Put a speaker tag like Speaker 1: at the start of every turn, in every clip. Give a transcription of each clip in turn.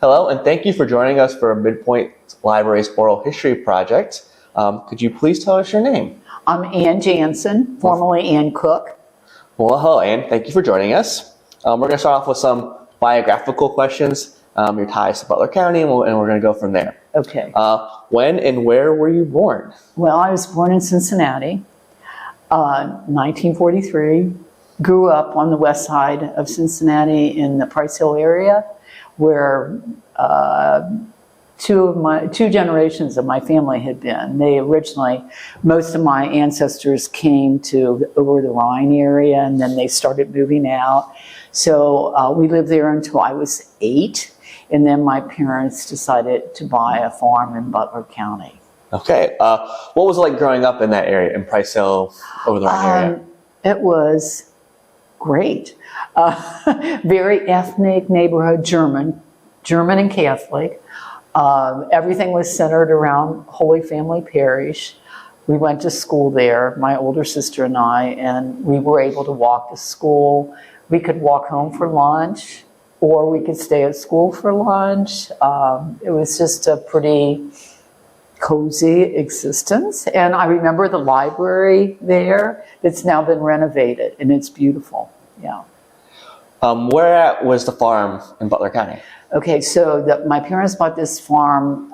Speaker 1: Hello, and thank you for joining us for MidPointe Library's Oral History Project. Could you please tell us your name?
Speaker 2: I'm Anne Jantzen, formerly Ann Cook.
Speaker 1: Well, hello, Anne. Thank you for joining us. We're going to start off with some biographical questions, your ties to Butler County, and we're going to go from there.
Speaker 2: Okay.
Speaker 1: When and where were you born?
Speaker 2: Well, I was born in Cincinnati, 1943. Grew up on the west side of Cincinnati in the Price Hill area, where two generations of my family had been. They originally, most of my ancestors came to over the Rhine area, and then they started moving out. So we lived there until I was 8, and then my parents decided to buy a farm in Butler County.
Speaker 1: Okay. What was it like growing up in that area, in Price Hill, over the Rhine area?
Speaker 2: It was great. Very ethnic neighborhood, German and Catholic. Everything was centered around Holy Family Parish. We went to school there, my older sister and I, and we were able to walk to school. We could walk home for lunch, or we could stay at school for lunch. It was just a pretty cozy existence. And I remember the library there that's now been renovated, and it's beautiful. Yeah.
Speaker 1: Where at was the farm in Butler County?
Speaker 2: Okay, so my parents bought this farm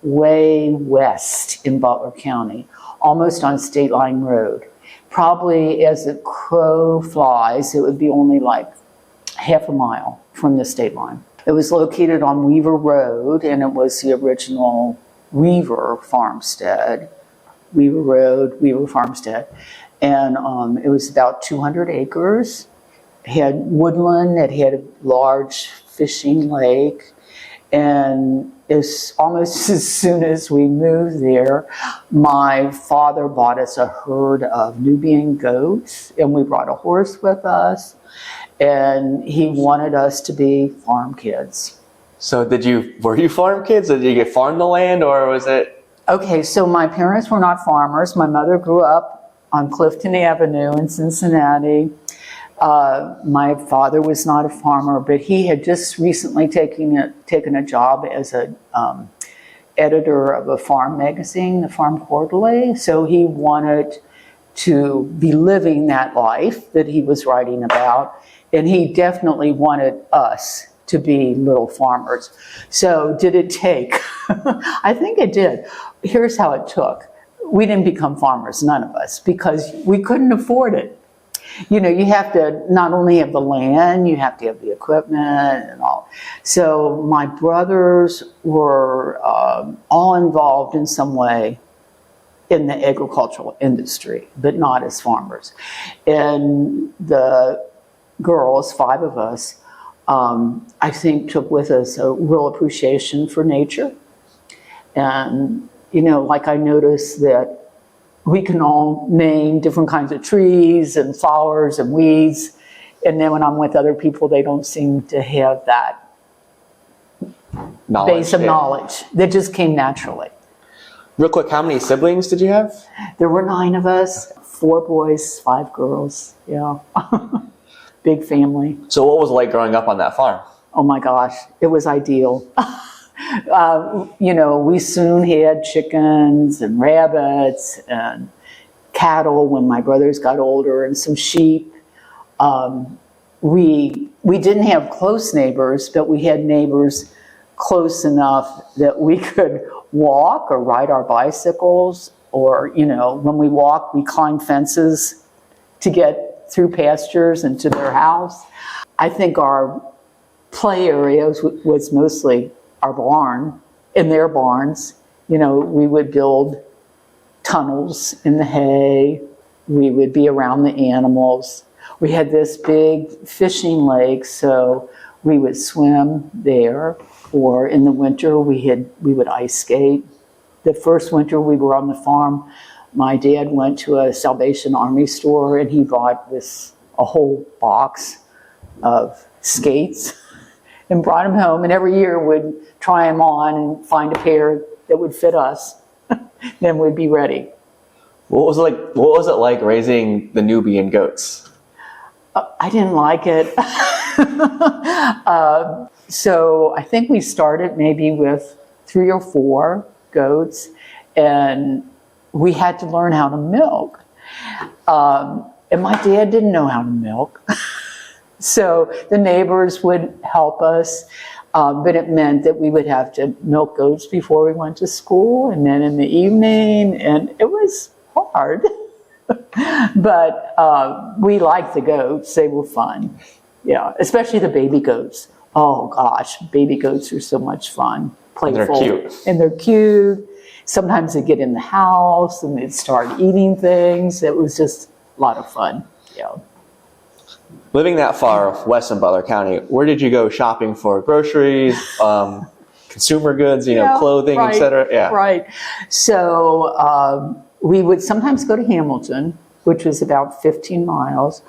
Speaker 2: way west in Butler County, almost on State Line Road. Probably as the crow flies, it would be only like half a mile from the state line. It was located on Weaver Road, and it was the original Weaver Farmstead. Weaver Road, Weaver Farmstead. And it was about 200 acres. It had woodland, it had a large fishing lake, and almost as soon as we moved there, my father bought us a herd of Nubian goats, and we brought a horse with us, and he wanted us to be farm kids.
Speaker 1: So were you farm kids? Did you farm the land, or was it?
Speaker 2: Okay, so my parents were not farmers. My mother grew up on Clifton Avenue in Cincinnati. My father was not a farmer, but he had just recently taken a job as an editor of a farm magazine, the Farm Quarterly. So he wanted to be living that life that he was writing about, and he definitely wanted us to be little farmers. So did it take? I think it did. Here's how it took. We didn't become farmers, none of us, because we couldn't afford it. You know, you have to not only have the land, you have to have the equipment and all. So my brothers were all involved in some way in the agricultural industry, but not as farmers. And the girls, 5 of us, I think took with us a real appreciation for nature. And, you know, like I noticed that we can all name different kinds of trees and flowers and weeds. And then when I'm with other people, they don't seem to have that base of knowledge that just came naturally.
Speaker 1: Real quick, how many siblings did you have?
Speaker 2: There were 9 of us, 4 boys, 5 girls. Yeah. Big family.
Speaker 1: So what was it like growing up on that farm?
Speaker 2: Oh my gosh, it was ideal. You know, we soon had chickens and rabbits and cattle when my brothers got older, and some sheep. We didn't have close neighbors, but we had neighbors close enough that we could walk or ride our bicycles, or, you know, when we walked, we climbed fences to get through pastures and to their house. I think our play area was mostly our barn, in their barns. You know, we would build tunnels in the hay. We would be around the animals. We had this big fishing lake, so we would swim there. Or in the winter, we would ice skate. The first winter we were on the farm, my dad went to a Salvation Army store, and he bought a whole box of skates and brought them home, and every year we'd try them on and find a pair that would fit us. Then we'd be ready.
Speaker 1: What was it like raising the Nubian goats?
Speaker 2: I didn't like it. So I think we started maybe with 3 or 4 goats, and we had to learn how to milk. And my dad didn't know how to milk. So the neighbors would help us, but it meant that we would have to milk goats before we went to school and then in the evening, and it was hard. But we liked the goats. They were fun. Yeah, especially the baby goats. Oh gosh, baby goats are so much fun. Playful.
Speaker 1: And they're cute.
Speaker 2: And they're cute. Sometimes they get in the house and they'd start eating things. It was just a lot of fun. Yeah.
Speaker 1: Living that far west in Butler County, where did you go shopping for groceries, consumer goods, clothing,
Speaker 2: right,
Speaker 1: etc.? Yeah.
Speaker 2: Right. So we would sometimes go to Hamilton, which was about 15 miles,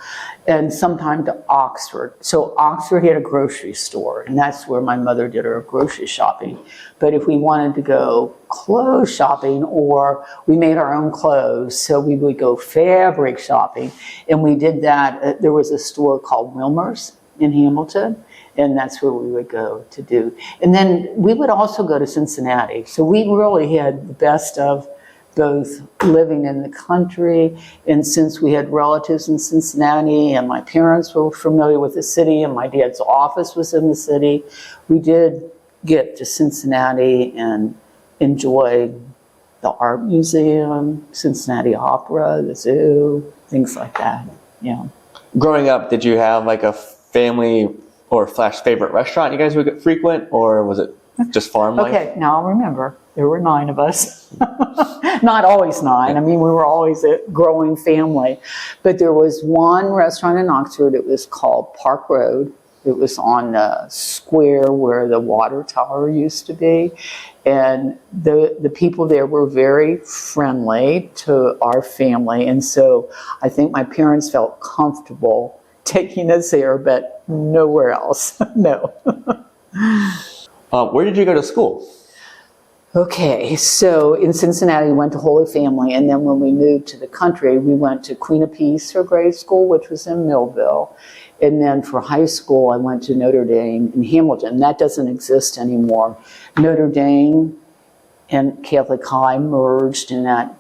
Speaker 2: and sometime to Oxford. So Oxford had a grocery store, and that's where my mother did her grocery shopping. But if we wanted to go clothes shopping, or we made our own clothes, so we would go fabric shopping, and we did that. There was a store called Wilmer's in Hamilton, and that's where we would go to do. And then we would also go to Cincinnati. So we really had the best of both living in the country, and since we had relatives in Cincinnati and my parents were familiar with the city and my dad's office was in the city, we did get to Cincinnati and enjoy the art museum, Cincinnati Opera, the zoo, things like that. Yeah.
Speaker 1: Growing up, did you have like a family or favorite restaurant you guys would frequent, or was it just farm life?
Speaker 2: Okay, now I'll remember. There were 9 of us. Not always 9. I mean, we were always a growing family. But there was one restaurant in Oxford. It was called Park Road. It was on the square where the water tower used to be. And the people there were very friendly to our family. And so I think my parents felt comfortable taking us there, but nowhere else. No.
Speaker 1: Where did you go to school?
Speaker 2: Okay, so in Cincinnati, we went to Holy Family, and then when we moved to the country, we went to Queen of Peace for grade school, which was in Millville. And then for high school, I went to Notre Dame in Hamilton. That doesn't exist anymore. Notre Dame and Catholic High merged, and that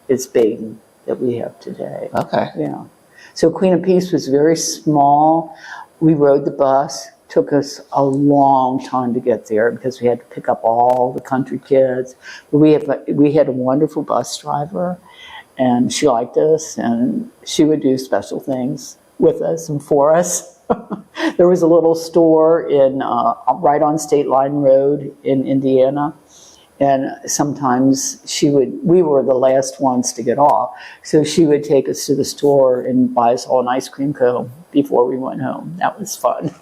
Speaker 2: is Dayton that we have today.
Speaker 1: Okay.
Speaker 2: Yeah. So Queen of Peace was very small. We rode the bus. Took us a long time to get there because we had to pick up all the country kids. But we had a wonderful bus driver, and she liked us, and she would do special things with us and for us. There was a little store in right on State Line Road in Indiana, and sometimes we were the last ones to get off, so she would take us to the store and buy us all an ice cream cone before we went home. That was fun.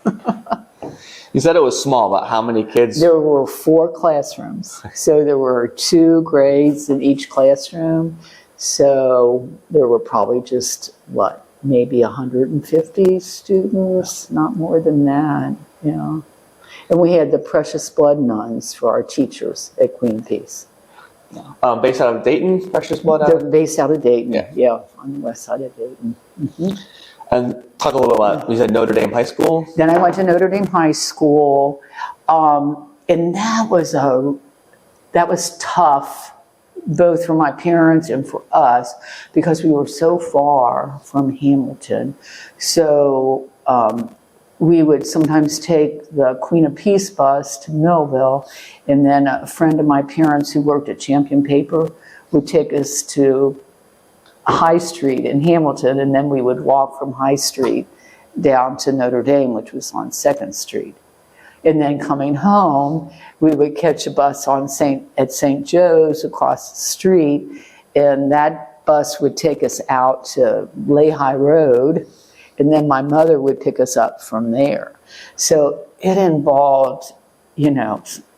Speaker 1: You said it was small, but how many kids?
Speaker 2: There were 4 classrooms. So there were 2 grades in each classroom. So there were probably just, maybe 150 students, not more than that, And we had the Precious Blood nuns for our teachers at Queen Peace.
Speaker 1: Yeah. Based out of Dayton, Precious Blood?
Speaker 2: They're based out of Dayton, yeah, on the west side of Dayton. Mm-hmm.
Speaker 1: And talk a little bit about, you said Notre Dame High School?
Speaker 2: Then I went to Notre Dame High School, and that was tough, both for my parents and for us, because we were so far from Hamilton. So we would sometimes take the Queen of Peace bus to Millville, and then a friend of my parents who worked at Champion Paper would take us to High Street in Hamilton, and then we would walk from High Street down to Notre Dame, which was on 2nd Street. And then coming home, we would catch a bus at St. Joe's across the street, and that bus would take us out to Lehigh Road, and then my mother would pick us up from there. So it involved,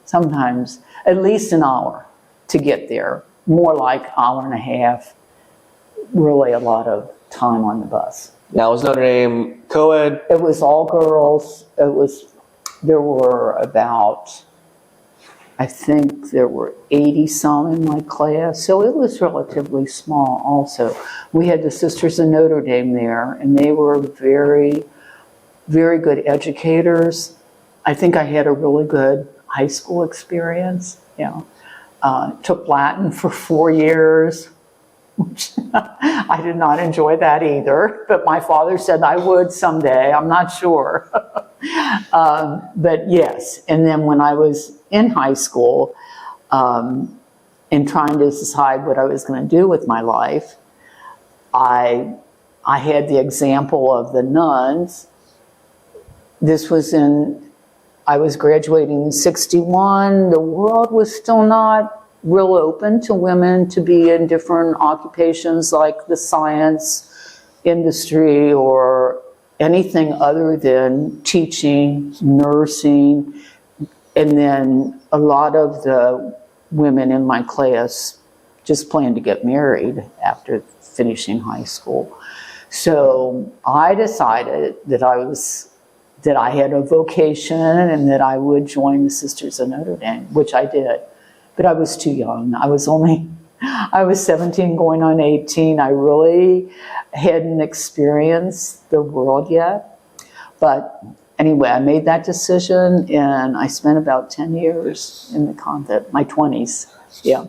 Speaker 2: sometimes at least an hour to get there, more like an hour and a half. Really a lot of time on the bus.
Speaker 1: Now, was Notre Dame co-ed?
Speaker 2: It was all girls. There were about, I think there were 80 some in my class, so it was relatively small also. We had the Sisters of Notre Dame there, and they were very very good educators. I think I had a really good high school experience. Took Latin for 4 years. I did not enjoy that either, but my father said I would someday. I'm not sure. But yes, and then when I was in high school and trying to decide what I was going to do with my life, I had the example of the nuns. I was graduating in 61. The world was still not real open to women to be in different occupations like the science industry or anything other than teaching, nursing, and then a lot of the women in my class just planned to get married after finishing high school. So I decided that I had a vocation and that I would join the Sisters of Notre Dame, which I did. But I was too young. I was 17 going on 18. I really hadn't experienced the world yet. But anyway, I made that decision and I spent about 10 years in the convent, my 20s. Yeah.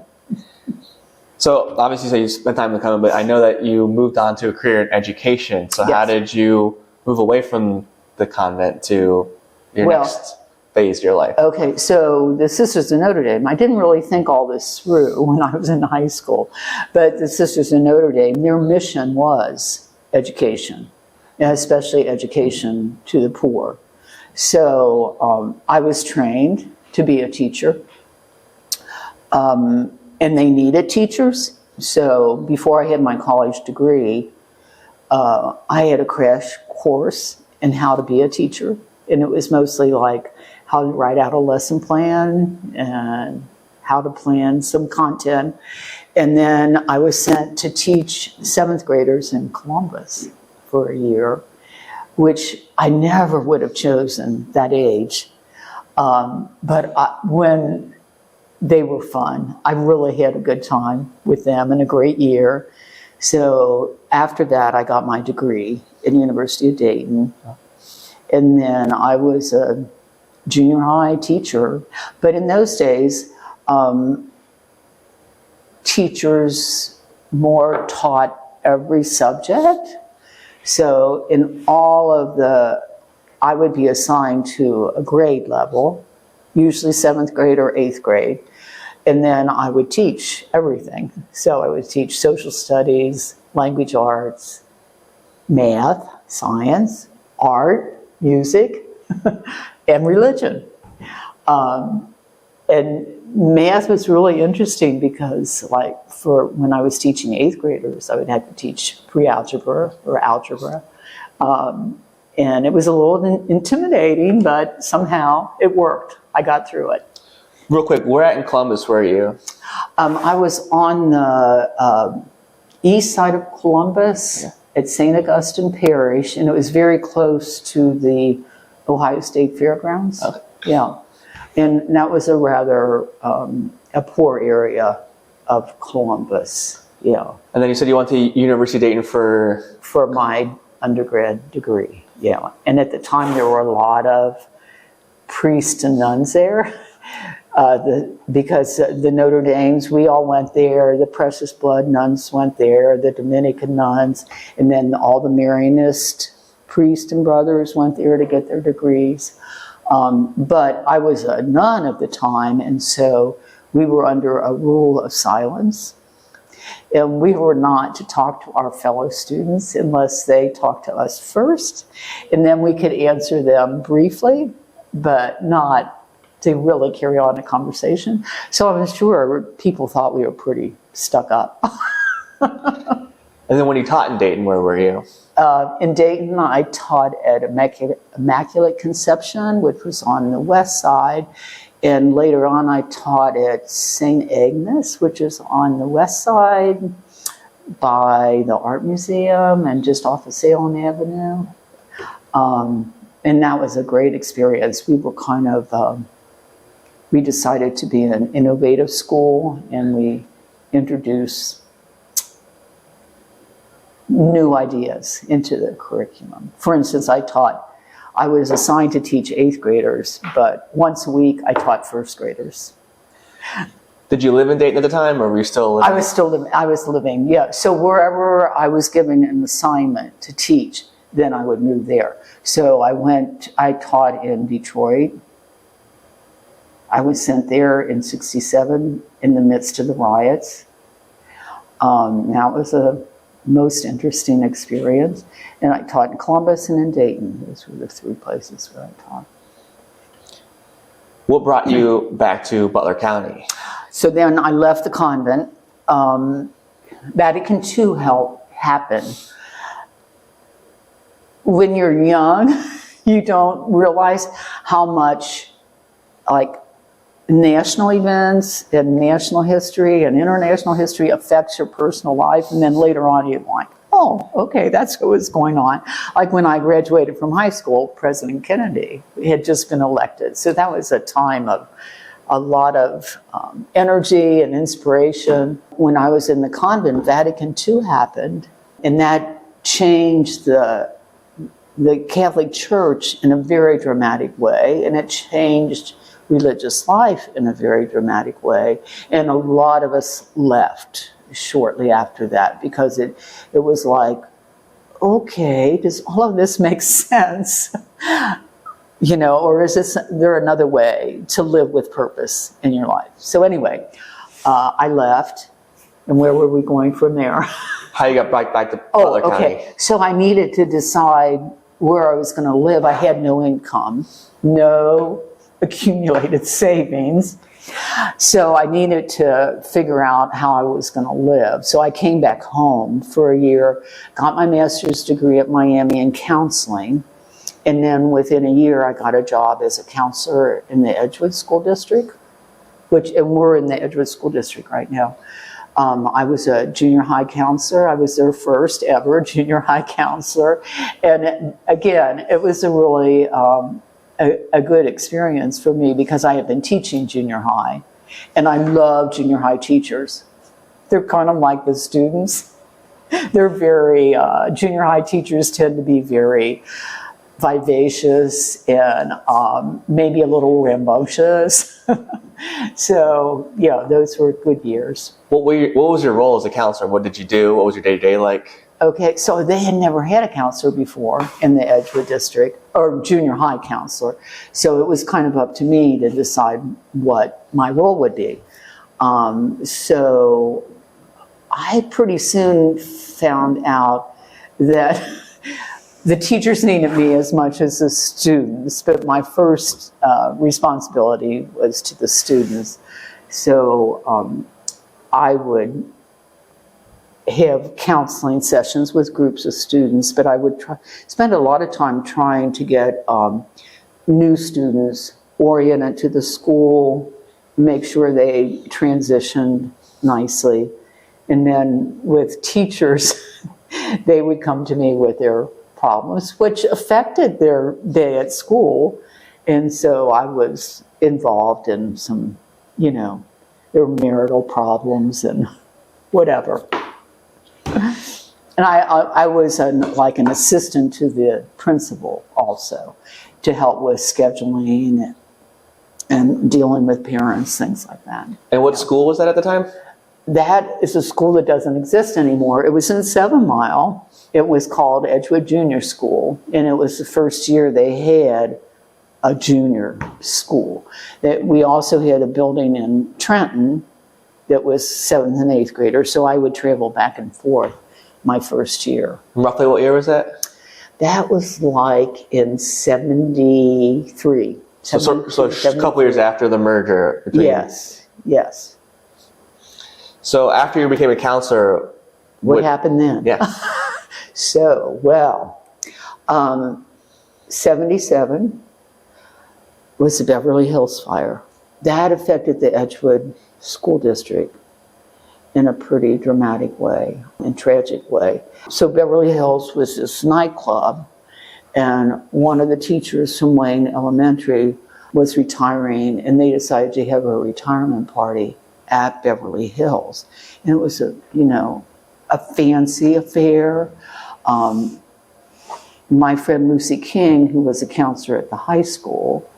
Speaker 1: So obviously you spent time in the convent, but I know that you moved on to a career in education. So
Speaker 2: Yes.
Speaker 1: How did you move away from the convent to your next phase of your life?
Speaker 2: Okay, so the Sisters of Notre Dame, I didn't really think all this through when I was in high school, but the Sisters of Notre Dame, their mission was education, especially education to the poor. So I was trained to be a teacher, and they needed teachers. So before I had my college degree, I had a crash course in how to be a teacher, and it was mostly like how to write out a lesson plan and how to plan some content. And then I was sent to teach 7th graders in Columbus for a year, which I never would have chosen that age. When they were fun, I really had a good time with them and a great year. So after that, I got my degree at University of Dayton. And then I was a junior high teacher. But in those days, teachers more taught every subject. So in all of I would be assigned to a grade level, usually 7th grade or 8th grade. And then I would teach everything. So I would teach social studies, language arts, math, science, art, music, and religion. And math was really interesting because for when I was teaching 8th graders, I would have to teach pre-algebra or algebra. And it was a little intimidating, but somehow it worked. I got through it.
Speaker 1: Real quick, where at in Columbus were you?
Speaker 2: I was on the east side of Columbus at St. Augustine Parish, and it was very close to the Ohio State Fairgrounds.
Speaker 1: Okay.
Speaker 2: Yeah. And that was a rather a poor area of Columbus. Yeah.
Speaker 1: And then you said you went to University of Dayton
Speaker 2: for my undergrad degree. Yeah. And at the time there were a lot of priests and nuns there. Because the Notre Dames, we all went there. The Precious Blood nuns went there, the Dominican nuns, and then all the Marianist priests and brothers went there to get their degrees. But I was a nun at the time, and so we were under a rule of silence. And we were not to talk to our fellow students unless they talked to us first, and then we could answer them briefly, but not to really carry on a conversation. So I'm sure people thought we were pretty stuck up.
Speaker 1: And then when you taught in Dayton, where were you?
Speaker 2: In Dayton, I taught at Immaculate Conception, which was on the west side. And later on, I taught at St. Agnes, which is on the west side by the Art Museum and just off of Salem Avenue. And that was a great experience. We were kind of... we decided to be an innovative school, and we introduced new ideas into the curriculum. For instance, I I was assigned to teach 8th graders, but once a week I taught 1st graders.
Speaker 1: Did you live in Dayton at the time, or were you still living?
Speaker 2: I was living, yeah. So wherever I was given an assignment to teach, then I would move there. So I taught in Detroit. I was sent there in '67 in the midst of the riots. That was a most interesting experience. And I taught in Columbus and in Dayton. Those were the 3 places where I taught.
Speaker 1: What brought you back to Butler County?
Speaker 2: So then I left the convent. Vatican II happened. When you're young, you don't realize how much, like, national events and national history and international history affects your personal life. And then later on, you're like, oh, okay, that's what was going on. Like when I graduated from high school, President Kennedy had just been elected. So that was a time of a lot of energy and inspiration. When I was in the convent, Vatican II happened, and that changed the Catholic Church in a very dramatic way, and it changed religious life in a very dramatic way. And a lot of us left shortly after that because it was like, okay, does all of this make sense? You know, or is there another way to live with purpose in your life? So anyway, I left, and where were we going from there?
Speaker 1: How you got back to Butler County?
Speaker 2: Okay. So I needed to decide where I was going to live. I had no income, no accumulated savings. So I needed to figure out how I was going to live. So I came back home for a year, got my master's degree at Miami in counseling. And then within a year, I got a job as a counselor in the Edgewood School District, and we're in the Edgewood School District right now. I was a junior high counselor. I was their first ever junior high counselor. And again, it was a really a good experience for me because I have been teaching junior high. And I love junior high teachers. They're kind of like the students. They're very, junior high teachers tend to be very vivacious and maybe a little rambunctious. So, yeah, those were good years.
Speaker 1: What was your role as a counselor? What did you do? What was your day-to-day like?
Speaker 2: Okay, so they had never had a counselor before in the Edgewood district, or junior high counselor. So it was kind of up to me to decide what my role would be. So I pretty soon found out that the teachers needed me as much as the students, but my first responsibility was to the students. So I would have counseling sessions with groups of students, but I would spend a lot of time trying to get new students oriented to the school, make sure they transitioned nicely. And then with teachers, they would come to me with their problems, which affected their day at school. And so I was involved in some, their marital problems and whatever. And I was like an assistant to the principal also to help with scheduling and dealing with parents, things like that.
Speaker 1: And what school was that at the time?
Speaker 2: That is a school that doesn't exist anymore. It was in 7 Mile. It was called Edgewood Junior School, and it was the first year they had a junior school. We also had a building in Trenton that was 7th and 8th graders, so I would travel back and forth my first year.
Speaker 1: Roughly what year was that?
Speaker 2: That was like in 73.
Speaker 1: So a couple years after the merger between...
Speaker 2: Yes.
Speaker 1: So after you became a counselor...
Speaker 2: What happened then?
Speaker 1: Yeah.
Speaker 2: So, 77 was the Beverly Hills fire. That affected the Edgewood School District in a pretty dramatic way and tragic way. So Beverly Hills was this nightclub, and one of the teachers from Wayne Elementary was retiring, and they decided to have a retirement party at Beverly Hills. And it was a fancy affair. my friend Lucy King, who was a counselor at the high school,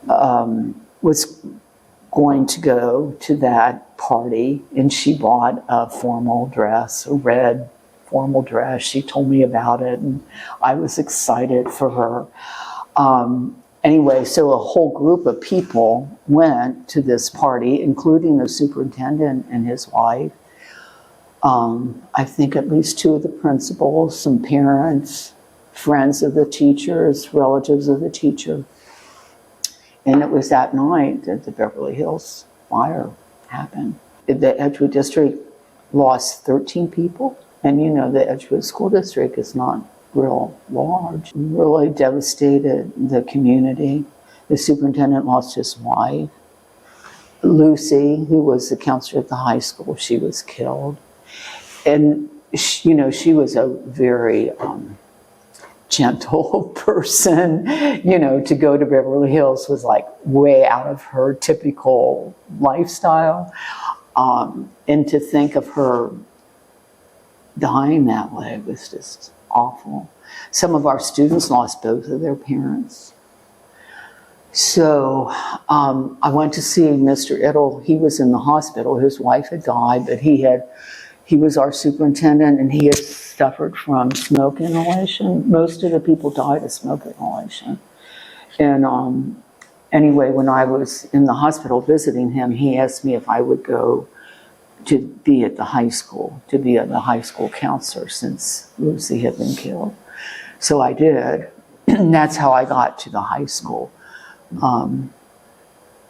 Speaker 2: was going to go to that party, and she bought a formal dress, a red formal dress. She told me about it, and I was excited for her. Anyway, so a whole group of people went to this party, including the superintendent and his wife. I think at least 2 of the principals, some parents, friends of the teachers, relatives of the teacher. And it was that night that the Beverly Hills fire happened. The Edgewood District lost 13 people. And you know, the Edgewood School District is not real large. Really devastated the community. The superintendent lost his wife. Lucy, who was the counselor at the high school, she was killed. And she, you know, she was a very gentle person. You know, to go to Beverly Hills was like way out of her typical lifestyle. And to think of her dying that way was just awful. Some of our students lost both of their parents. So I went to see Mr. Ittle. He was in the hospital. His wife had died, but he was our superintendent, and he had suffered from smoke inhalation. Most of the people died of smoke inhalation. And anyway, when I was in the hospital visiting him, he asked me if I would go to be at the high school, to be a high school counselor since Lucy had been killed. So I did, and that's how I got to the high school.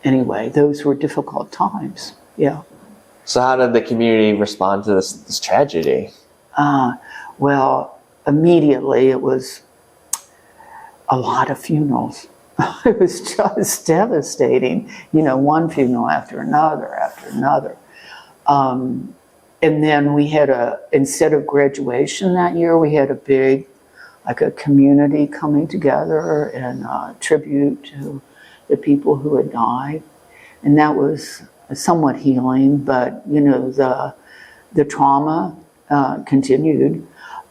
Speaker 2: Anyway, those were difficult times, yeah.
Speaker 1: So how did the community respond to this tragedy?
Speaker 2: Well, immediately it was a lot of funerals. It was just devastating. You know, one funeral after another. And then we had instead of graduation that year, we had a big, like a community coming together and tribute to the people who had died. And that was somewhat healing, but you know, the trauma continued.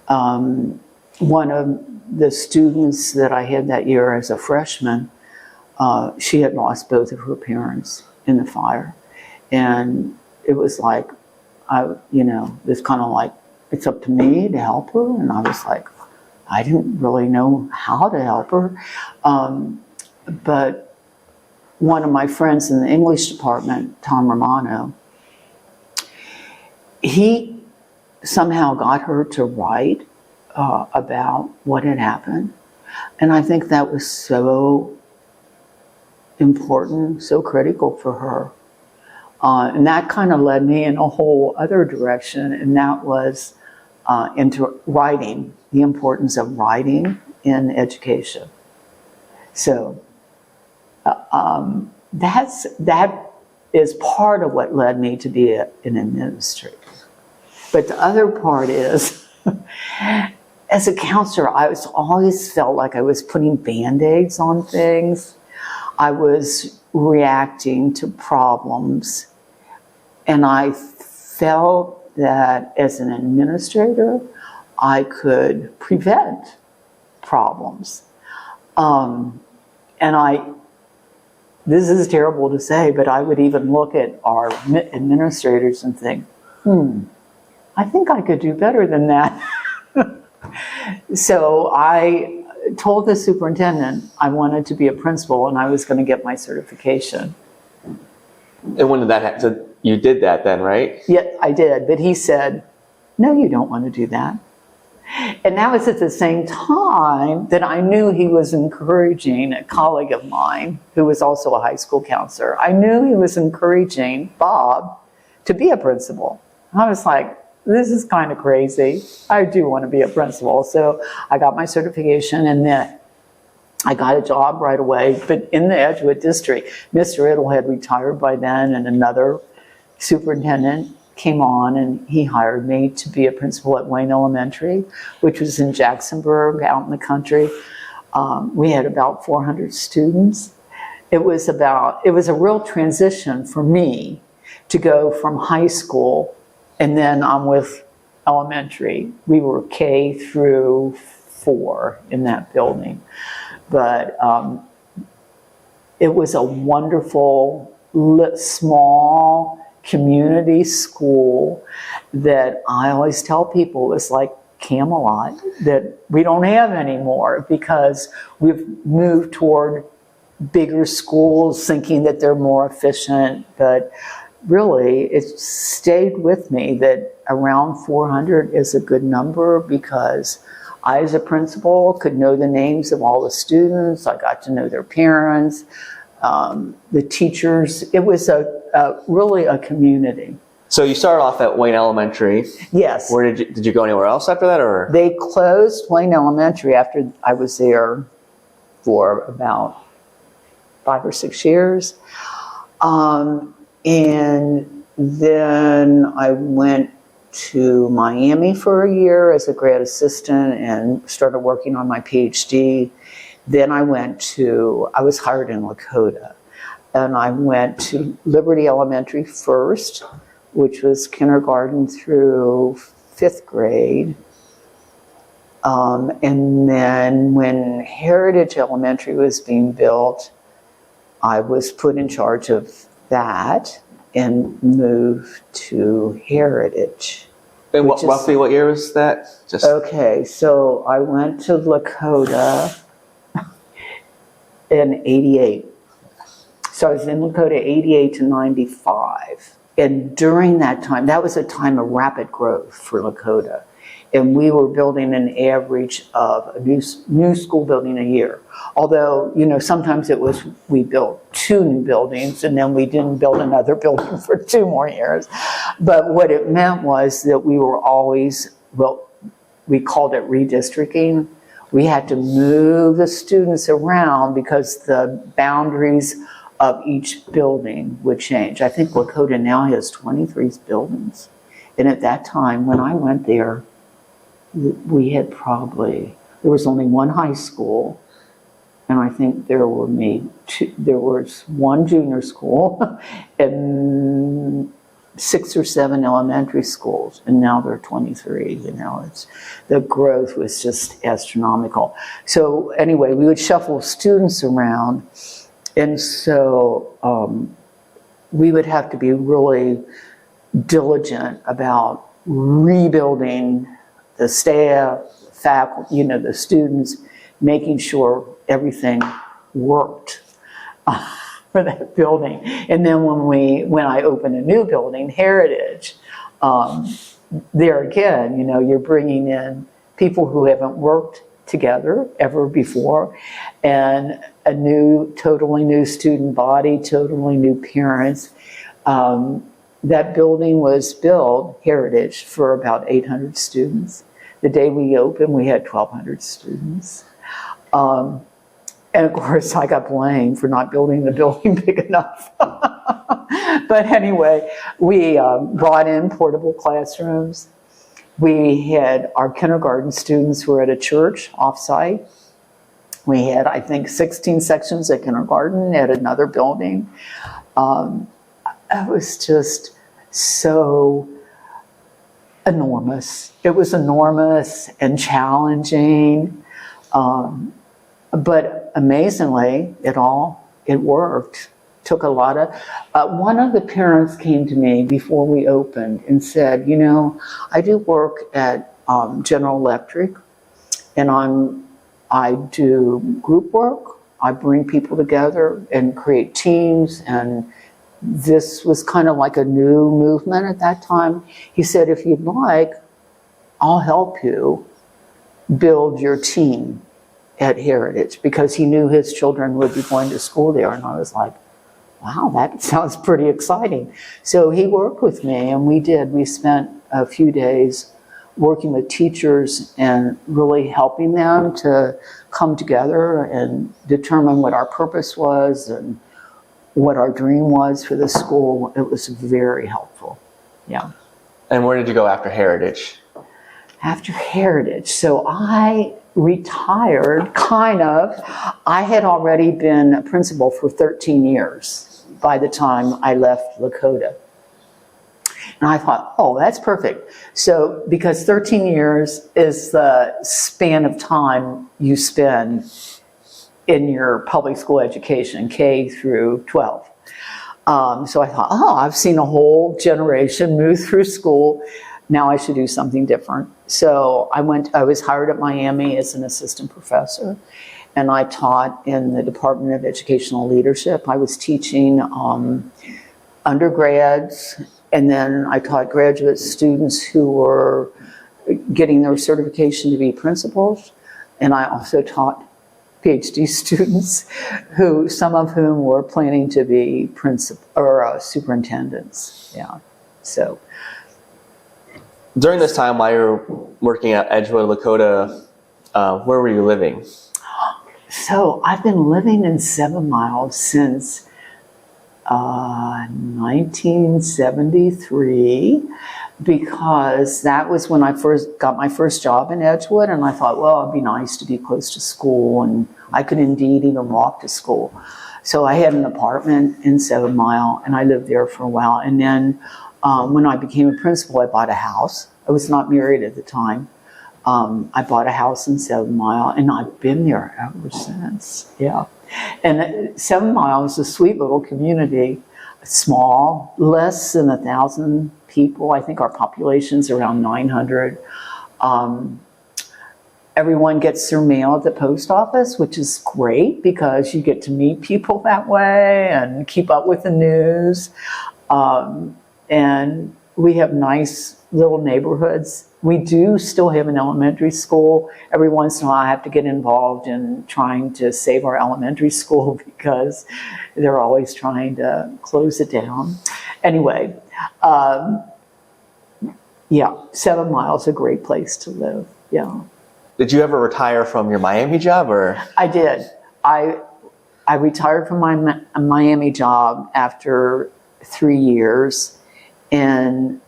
Speaker 2: One of the students that I had that year as a freshman, she had lost both of her parents in the fire. And it was like, it's kind of like, it's up to me to help her. And I was like, I didn't really know how to help her. But one of my friends in the English department, Tom Romano, he somehow got her to write about what had happened. And I think that was so important, so critical for her. And that kind of led me in a whole other direction, and that was into writing, the importance of writing in education. So that is part of what led me to be an administrator. But the other part is, as a counselor, I always felt like I was putting Band-Aids on things. I was reacting to problems. And I felt that as an administrator, I could prevent problems. This is terrible to say, but I would even look at our administrators and think, I think I could do better than that. So I told the superintendent I wanted to be a principal and I was going to get my certification.
Speaker 1: And when did that happen? So you did that then, right?
Speaker 2: Yeah, I did. But he said, no, you don't want to do that. And that was at the same time that I knew he was encouraging a colleague of mine who was also a high school counselor. I knew he was encouraging Bob to be a principal. I was like, this is kind of crazy. I do want to be a principal. So I got my certification, and then I got a job right away. But in the Edgewood District, Mr. Ittle had retired by then, and another superintendent came on, and he hired me to be a principal at Wayne Elementary, which was in Jacksonburg, out in the country. We had about 400 students. It was a real transition for me to go from high school, and then I'm with elementary. We were K through 4 in that building. But it was a wonderful, small community school that I always tell people is like Camelot, that we don't have anymore because we've moved toward bigger schools thinking that they're more efficient. But really, it stayed with me that around 400 is a good number because I, as a principal, could know the names of all the students. I got to know their parents, the teachers. It was really a community.
Speaker 1: So you started off at Wayne Elementary.
Speaker 2: Yes.
Speaker 1: Where did you go anywhere else after that, or?
Speaker 2: They closed Wayne Elementary after I was there for about 5 or 6 years. And then I went to Miami for a year as a grad assistant and started working on my PhD. Then I was hired in Lakota, and I went to Liberty Elementary first, which was kindergarten through 5th grade. And then when Heritage Elementary was being built, I was put in charge of that and moved to Heritage.
Speaker 1: And roughly what year was that?
Speaker 2: Okay, so I went to Lakota in 88. So I was in Lakota 88 to 95. And during that time, that was a time of rapid growth for Lakota. And we were building an average of a new school building a year. Although, sometimes it was we built 2 new buildings and then we didn't build another building for 2 more years. But what it meant was that we were always, we called it redistricting. We had to move the students around because the boundaries of each building would change. I think Lakota now has 23 buildings. And at that time, when I went there, there was only 1 high school, and I think there was 1 junior school, and 6 or 7 elementary schools, and now there are 23. The growth was just astronomical. So anyway, we would shuffle students around, and so we would have to be really diligent about rebuilding the staff, faculty, the students, making sure everything worked for that building. And then when I opened a new building, Heritage, there again, you're bringing in people who haven't worked together ever before, and a totally new student body, totally new parents. That building was built, Heritage, for about 800 students. The day we opened, we had 1,200 students. And of course, I got blamed for not building the building big enough. But anyway, we brought in portable classrooms. We had our kindergarten students were at a church offsite. We had, I think, 16 sections at kindergarten at another building. It was just so enormous. It was enormous and challenging, but amazingly, it worked. Took a lot of. One of the parents came to me before we opened and said, I do work at General Electric, and I do group work. I bring people together and create teams, and this was kind of like a new movement at that time. He said, if you'd like, I'll help you build your team at Heritage, because he knew his children would be going to school there. And I was like, wow, that sounds pretty exciting. So he worked with me, and we spent a few days working with teachers and really helping them to come together and determine what our purpose was and what our dream was for the school. It was very helpful. Yeah.
Speaker 1: And where did you go after Heritage?
Speaker 2: After Heritage, so I retired, kind of. I had already been a principal for 13 years by the time I left Lakota. And I thought, oh, that's perfect. So, because 13 years is the span of time you spend in your public school education, K through 12. So I thought, oh, I've seen a whole generation move through school. Now I should do something different. So I was hired at Miami as an assistant professor, and I taught in the Department of Educational Leadership. I was teaching undergrads, and then I taught graduate students who were getting their certification to be principals, and I also taught PhD students, some of whom were planning to be superintendents. Yeah, so.
Speaker 1: During this time, while you were working at Edgewood, Lakota, where were you living?
Speaker 2: So I've been living in 7 Mile since 1973, because that was when I first got my first job in Edgewood, and I thought, well, it'd be nice to be close to school, and I could indeed even walk to school. So I had an apartment in 7 Mile, and I lived there for a while. And then when I became a principal, I bought a house. I was not married at the time. I bought a house in 7 Mile, and I've been there ever since. Yeah. And 7 Mile is a sweet little community, small, less than 1,000 people. I think our population's around 900. Everyone gets their mail at the post office, which is great because you get to meet people that way and keep up with the news. And we have nice little neighborhoods. We do still have an elementary school. Every once in a while I have to get involved in trying to save our elementary school because they're always trying to close it down. Anyway, yeah, 7 Mile is a great place to live, yeah.
Speaker 1: Did you ever retire from your Miami job, or?
Speaker 2: I did. I retired from my Miami job after 3 years, and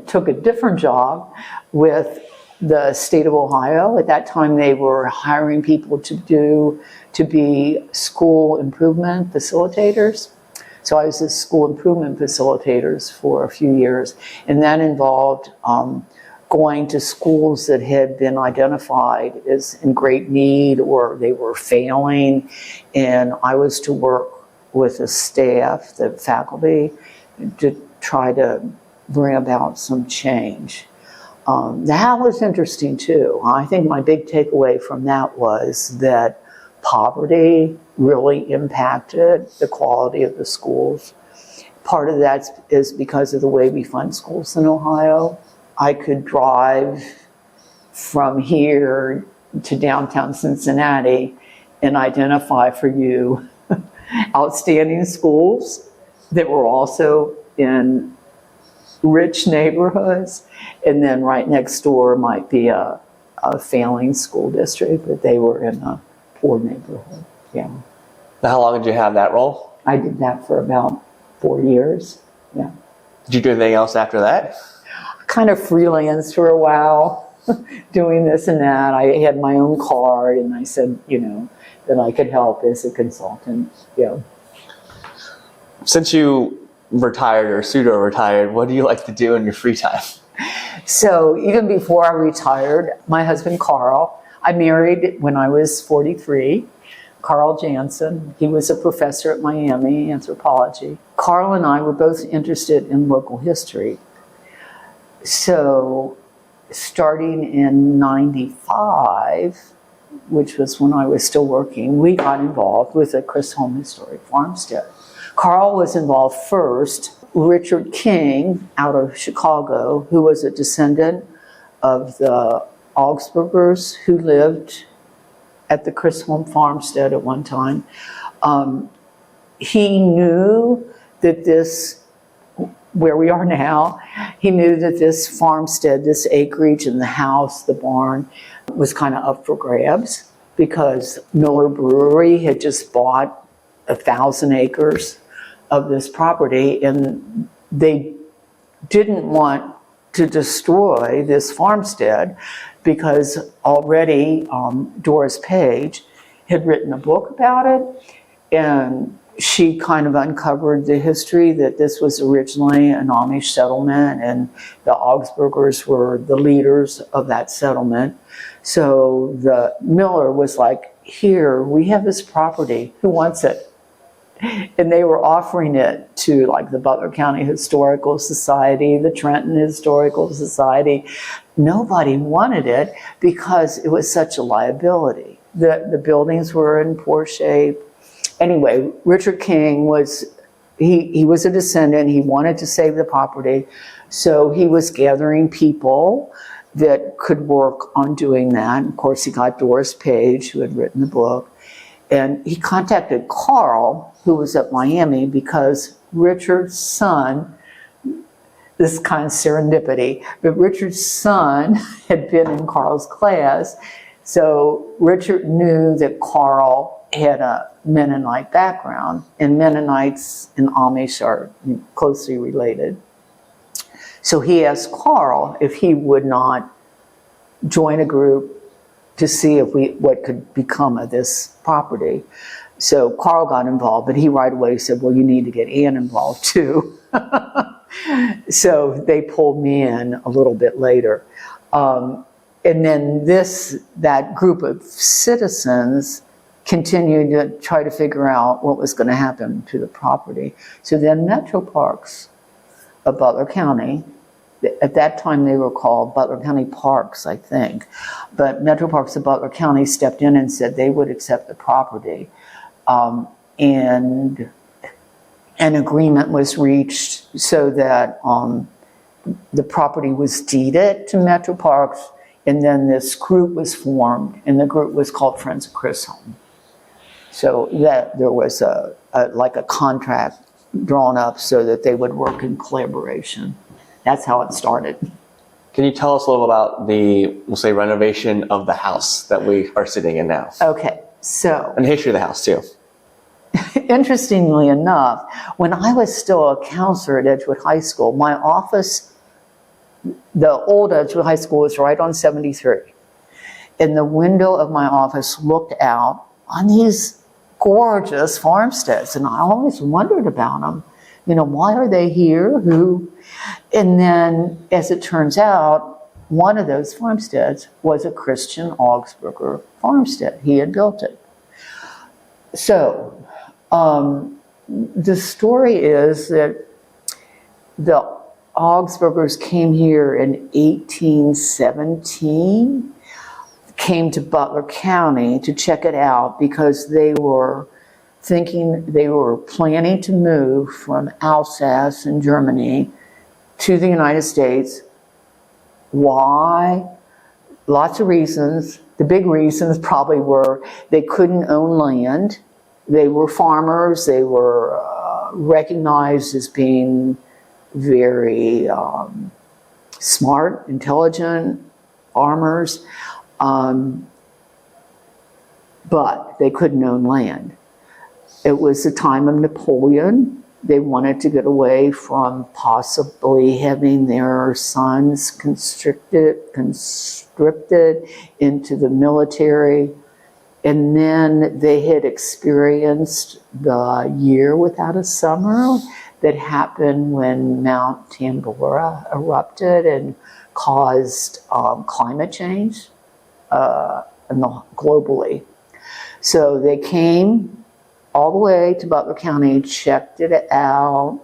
Speaker 2: took a different job with the state of Ohio. At that time, they were hiring people to be school improvement facilitators. So I was a school improvement facilitators for a few years, and that involved going to schools that had been identified as in great need or they were failing, and I was to work with the staff, the faculty, to try to bring about some change. That was interesting too. I think my big takeaway from that was that poverty really impacted the quality of the schools. Part of that is because of the way we fund schools in Ohio. I could drive from here to downtown Cincinnati and identify for you outstanding schools that were also in rich neighborhoods, and then right next door might be a failing school district, but they were in a poor neighborhood. Yeah.
Speaker 1: Now, how long did you have that role?
Speaker 2: I did that for about 4 years. Yeah.
Speaker 1: Did you do anything else after that?
Speaker 2: Kind of freelance for a while, doing this and that. I had my own card, and I said, that I could help as a consultant. Yeah.
Speaker 1: Since you retired or pseudo-retired, what do you like to do in your free time?
Speaker 2: So even before I retired, my husband Carl, I married when I was 43. Carl Jantzen. He was a professor at Miami, anthropology. Carl and I were both interested in local history. So starting in 95, which was when I was still working, we got involved with the Chrisholm Historic Farmstead. Carl was involved first. Richard King out of Chicago, who was a descendant of the Augsburgers who lived at the Chrisholm Farmstead at one time. He knew that where we are now, he knew that this farmstead, this acreage and the house, the barn, was kind of up for grabs because Miller Brewery had just bought 1,000 acres of this property, and they didn't want to destroy this farmstead because already Doris Page had written a book about it, and she kind of uncovered the history that this was originally an Amish settlement, and the Augsburgers were the leaders of that settlement. So the miller was like, here, we have this property, who wants it? And they were offering it to like the Butler County Historical Society, the Trenton Historical Society. Nobody wanted it because it was such a liability. The buildings were in poor shape. Anyway, Richard King was, he was a descendant. He wanted to save the property. So he was gathering people that could work on doing that. Of course, he got Doris Page, who had written the book. And he contacted Carl, who was at Miami, because Richard's son, this kind of serendipity, but Richard's son had been in Carl's class. So Richard knew that Carl had a Mennonite background, and Mennonites and Amish are closely related. So he asked Carl if he would not join a group to see if what could become of this property. So Carl got involved, but he right away said, well, you need to get Anne involved too. So they pulled me in a little bit later. And then that group of citizens continued to try to figure out what was going to happen to the property. So then Metro Parks of Butler County, at that time they were called Butler County Parks, I think, but Metro Parks of Butler County stepped in and said they would accept the property. And an agreement was reached so that the property was deeded to Metro Parks, and then this group was formed, and the group was called Friends of Chrisholm. So that there was like a contract drawn up so that they would work in collaboration. That's how it started.
Speaker 1: Can you tell us a little about the, we'll say, renovation of the house that we are sitting in now?
Speaker 2: Okay, so.
Speaker 1: And the history of the house, too.
Speaker 2: Interestingly enough, when I was still a counselor at Edgewood High School, my office, the old Edgewood High School was right on 73. And the window of my office looked out on these gorgeous farmsteads, and I always wondered about them. You know, why are they here? Who? And then, as it turns out, one of those farmsteads was a Christian Augsburger farmstead. He had built it. So, the story is that the Augsburgers came here in 1817, came to Butler County to check it out because they were planning to move from Alsace in Germany to the United States. Why? Lots of reasons. The big reasons probably were they couldn't own land. They were farmers. They were recognized as being very smart, intelligent farmers, but they couldn't own land. It was the time of Napoleon. They wanted to get away from possibly having their sons conscripted into the military. And then they had experienced the year without a summer that happened when Mount Tambora erupted and caused climate change globally. So they came all the way to Butler County, checked it out,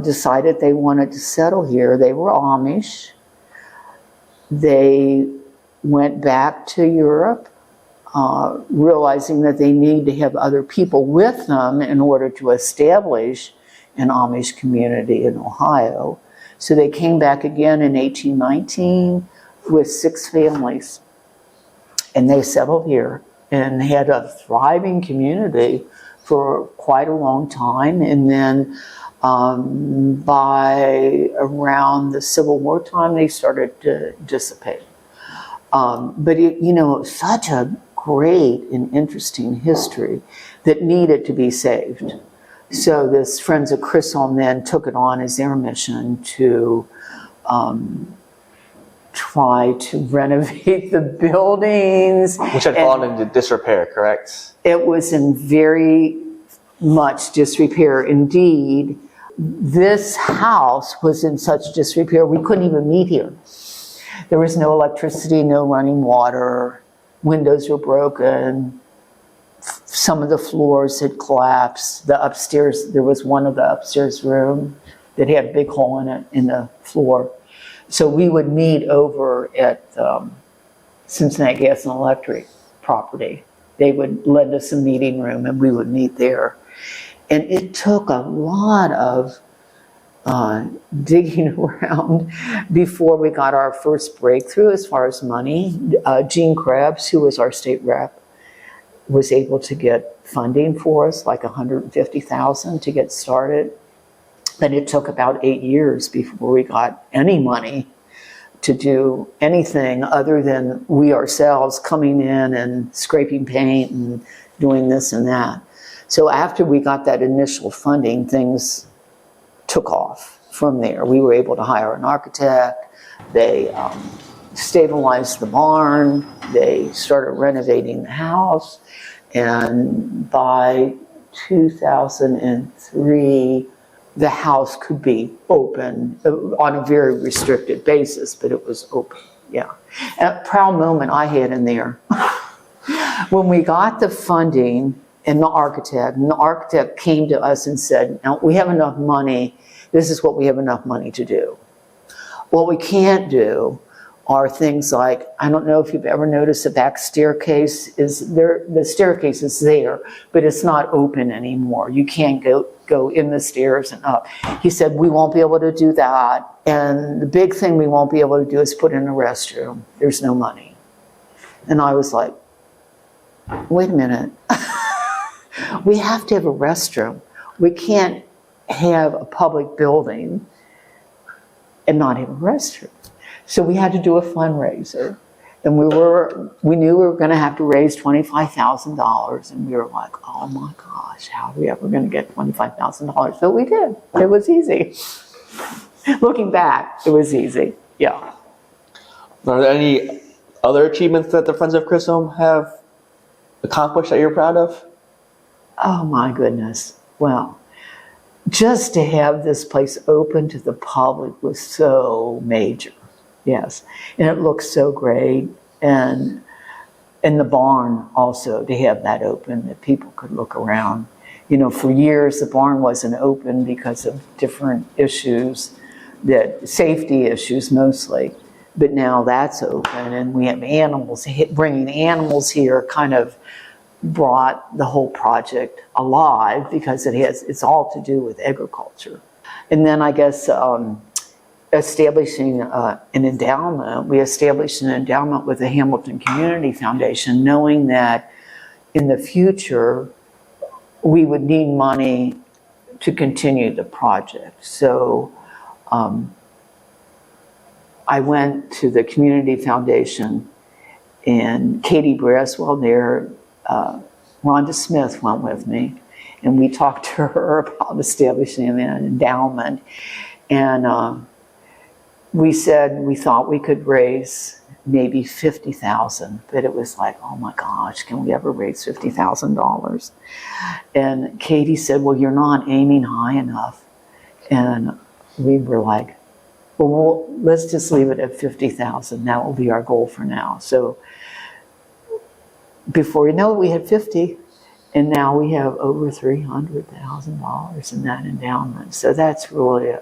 Speaker 2: decided they wanted to settle here. They were Amish. They went back to Europe, realizing that they need to have other people with them in order to establish an Amish community in Ohio. So they came back again in 1819 with 6 families, and they settled here and had a thriving community for quite a long time. And then by around the Civil War time, they started to dissipate. But it was such a great and interesting history that needed to be saved. So this Friends of Chrisholm then took it on as their mission to try to renovate the buildings.
Speaker 1: Which had fallen into disrepair, correct?
Speaker 2: It was in very much disrepair. Indeed, this house was in such disrepair, we couldn't even meet here. There was no electricity, no running water, windows were broken, some of the floors had collapsed. The upstairs, there was one of the upstairs room that had a big hole in it in the floor. So we would meet over at Cincinnati Gas and Electric property. They would lend us a meeting room and we would meet there. And it took a lot of digging around before we got our first breakthrough as far as money. Gene Krebs, who was our state rep, was able to get funding for us, like $150,000 to get started. But it took about 8 years before we got any money to do anything other than we ourselves coming in and scraping paint and doing this and that. So after we got that initial funding, things took off from there. We were able to hire an architect. They stabilized the barn. They started renovating the house. And by 2003, the house could be open on a very restricted basis, but it was open, yeah. And a proud moment I had in there. When we got the funding and the architect came to us and said, now we have enough money, this is what we have enough money to do. What we can't do are things like, I don't know if you've ever noticed the back staircase is there, the staircase is there, but it's not open anymore. You can't go in the stairs and up. He said, we won't be able to do that. And the big thing we won't be able to do is put in a restroom. There's no money. And I was like, wait a minute. We have to have a restroom. We can't have a public building and not have a restroom. So we had to do a fundraiser. And we knew we were going to have to raise $25,000. And we were like, oh my gosh, how are we ever going to get $25,000? But we did. It was easy. Looking back, it was easy. Yeah.
Speaker 1: Are there any other achievements that the Friends of Chrisholm have accomplished that you're proud of?
Speaker 2: Oh my goodness. Well, just to have this place open to the public was so major. Yes, and it looks so great, and in the barn also, to have that open, that people could look around. You know, for years the barn wasn't open because of different issues, safety issues mostly, but now that's open, and we have animals. Bringing animals here kind of brought the whole project alive because it's all to do with agriculture. And then I guess establishing an endowment. We established an endowment with the Hamilton Community Foundation, knowing that in the future we would need money to continue the project. So I went to the Community Foundation, and Katie Braswell there, Rhonda Smith went with me, and we talked to her about establishing an endowment. And we said we thought we could raise maybe $50,000, but it was like, oh my gosh, can we ever raise $50,000? And Katie said, well, you're not aiming high enough. And we were like, well, let's just leave it at $50,000. That will be our goal for now. So before you know it, we had 50, and now we have over $300,000 in that endowment. So that's really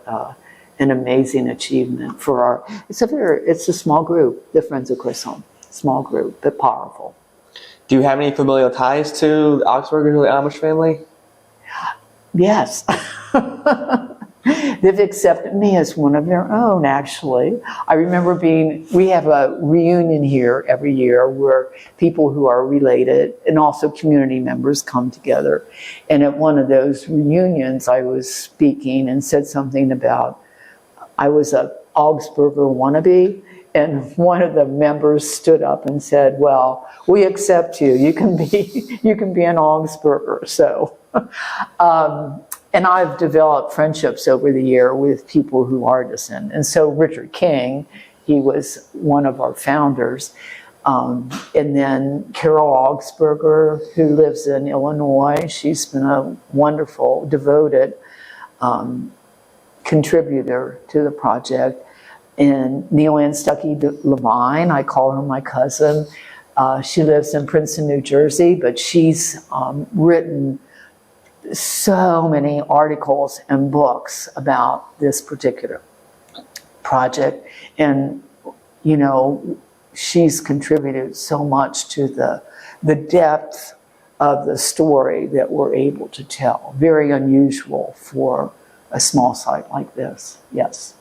Speaker 2: an amazing achievement for it's a small group, the Friends of Chrisholm, small group, but powerful.
Speaker 1: Do you have any familial ties to the Augsburgers or the Amish family?
Speaker 2: Yes. They've accepted me as one of their own, actually. I remember we have a reunion here every year where people who are related and also community members come together. And at one of those reunions, I was speaking and said something about I was a Augsburger wannabe, and one of the members stood up and said, well, we accept you. You can be an Augsburger. So, and I've developed friendships over the year with people who are descendants. And so Richard King, he was one of our founders. And then Carol Augsburger, who lives in Illinois, she's been a wonderful, devoted contributor to the project. And Neil Ann Stuckey Levine, I call her my cousin. She lives in Princeton, New Jersey, but she's written so many articles and books about this particular project. And, you know, she's contributed so much to the depth of the story that we're able to tell. Very unusual for a small site like this, yes.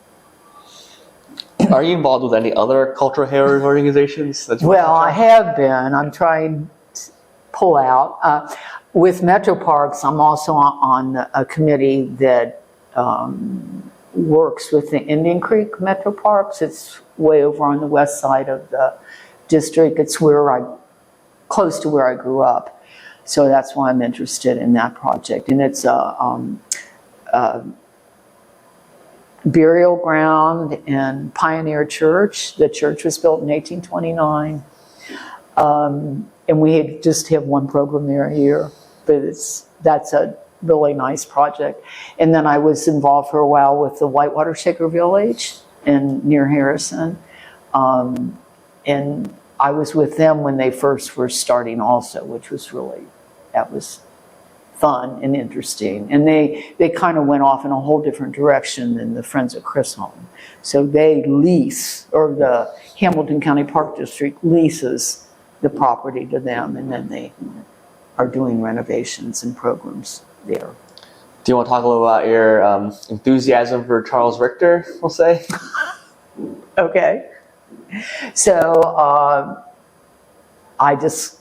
Speaker 1: Are you involved with any other cultural heritage organizations?
Speaker 2: Well, I have been. I'm trying to pull out. With Metro Parks, I'm also on a committee that works with the Indian Creek Metro Parks. It's way over on the west side of the district. It's close to where I grew up. So that's why I'm interested in that project. And it's a burial ground in Pioneer Church. The church was built in 1829. And we just have one program there a year, but that's a really nice project. And then I was involved for a while with the Whitewater Shaker Village near Harrison. And I was with them when they first were starting also, which was that was fun and interesting. And they kind of went off in a whole different direction than the Friends of Chrisholm. So they lease, or the Hamilton County Park District leases the property to them, and then they are doing renovations and programs there.
Speaker 1: Do you want to talk a little about your enthusiasm for Charles Richter, we'll say?
Speaker 2: Okay. So I just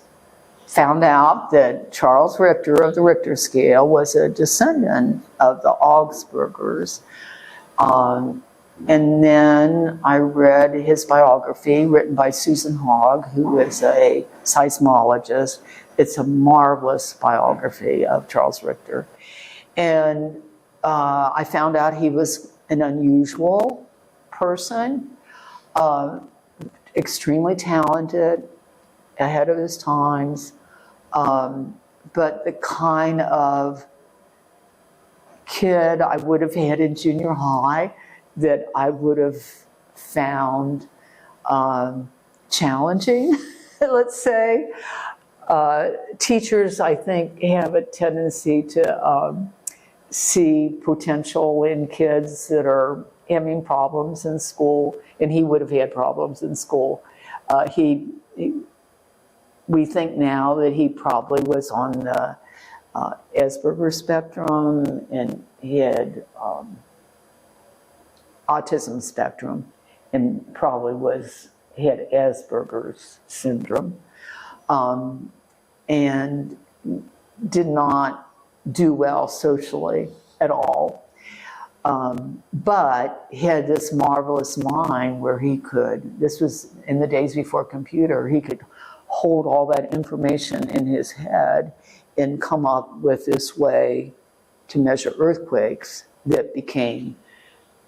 Speaker 2: found out that Charles Richter of the Richter scale was a descendant of the Augsburgers. And then I read his biography written by Susan Hogg, who is a seismologist. It's a marvelous biography of Charles Richter. And I found out he was an unusual person, extremely talented, ahead of his times, but the kind of kid I would have had in junior high that I would have found challenging, let's say. Teachers, I think, have a tendency to see potential in kids that are having problems in school, and he would have had problems in school. We think now that he probably was on the Asperger spectrum, and he had autism spectrum, and probably had Asperger's syndrome, and did not do well socially at all. But he had this marvelous mind where this was in the days before computer, he could hold all that information in his head and come up with this way to measure earthquakes that became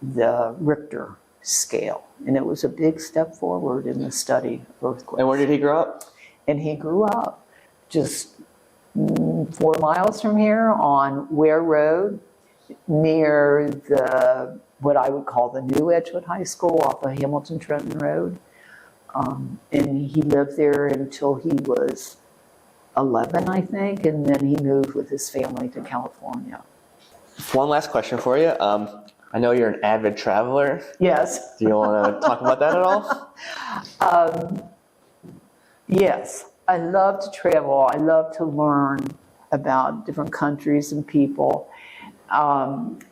Speaker 2: the Richter scale. And it was a big step forward in the study of earthquakes.
Speaker 1: And where did he grow up?
Speaker 2: And he grew up just 4 miles from here on Ware Road, near what I would call the new Edgewood High School off of Hamilton Trenton Road. And he lived there until he was 11, I think, and then he moved with his family to California.
Speaker 1: One last question for you. I know you're an avid traveler.
Speaker 2: Yes.
Speaker 1: Do you want to talk about that at all?
Speaker 2: Yes. I love to travel. I love to learn about different countries and people. And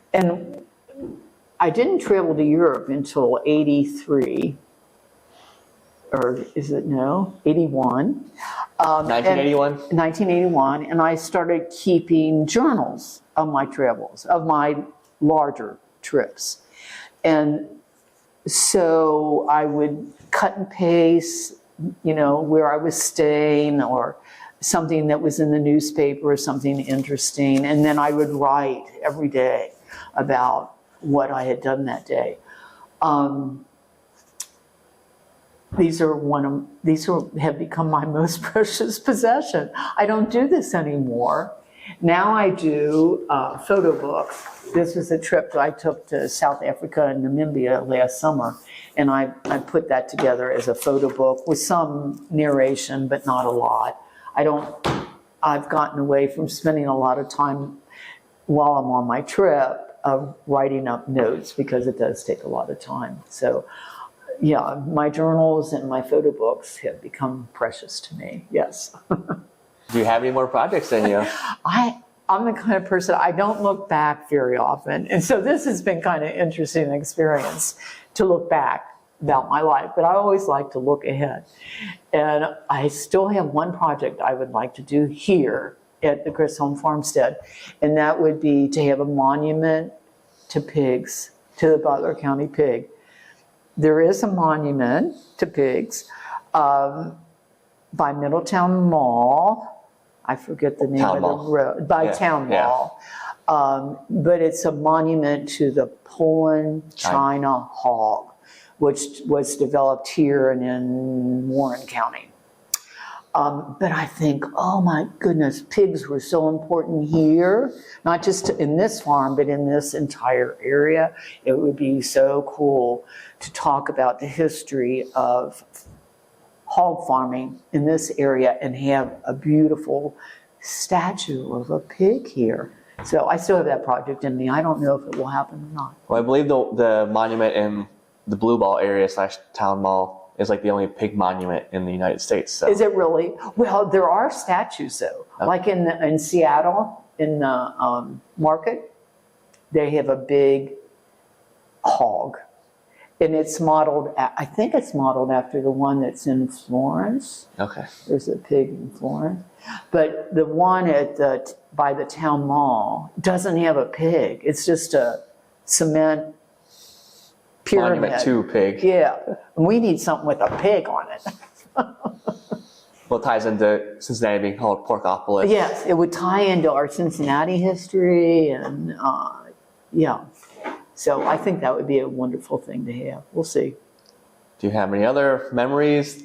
Speaker 2: I didn't travel to Europe until 83. Or is it 81?
Speaker 1: 1981?
Speaker 2: 1981, and I started keeping journals of my travels, of my larger trips. And so I would cut and paste, where I was staying or something that was in the newspaper or something interesting. And then I would write every day about what I had done that day. these have become my most precious possession. I don't do this anymore. Now I do photo books. This was a trip that I took to South Africa and Namibia last summer, and I put that together as a photo book with some narration, but not a lot. I've gotten away from spending a lot of time while I'm on my trip of writing up notes, because it does take a lot of time. So yeah, my journals and my photo books have become precious to me, yes.
Speaker 1: Do you have any more projects in you?
Speaker 2: I'm the kind of person, I don't look back very often. And so this has been kind of interesting experience to look back about my life, but I always like to look ahead. And I still have one project I would like to do here at the Chrisholm Farmstead, and that would be to have a monument to pigs, to the Butler County pig. There is a monument to pigs by Middletown Mall. I forget the name of the road. By Town Mall. But it's a monument to the Poland China hog, which was developed here and in Warren County. But I think, oh my goodness, pigs were so important here, not just in this farm, but in this entire area. It would be so cool to talk about the history of hog farming in this area and have a beautiful statue of a pig here. So I still have that project in me. I don't know if it will happen or not.
Speaker 1: Well, I believe the monument in the Blue Ball area / Town Mall is like the only pig monument in the United States. So.
Speaker 2: Is it really? Well, there are statues though. Okay. Like in Seattle, in the market, they have a big hog. And it's modeled, I think it's modeled after the one that's in Florence.
Speaker 1: Okay.
Speaker 2: There's a pig in Florence. But the one by the Town Mall doesn't have a pig. It's just a cement pyramid.
Speaker 1: Monument to pig.
Speaker 2: Yeah. And we need something with a pig on it.
Speaker 1: Well, it ties into Cincinnati being called Porkopolis.
Speaker 2: Yes, it would tie into our Cincinnati history and yeah. So I think that would be a wonderful thing to have. We'll see.
Speaker 1: Do you have any other memories?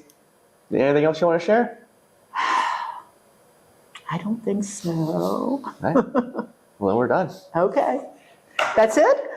Speaker 1: Anything else you want to share?
Speaker 2: I don't think so.
Speaker 1: All right. Well, then we're done.
Speaker 2: Okay. That's it?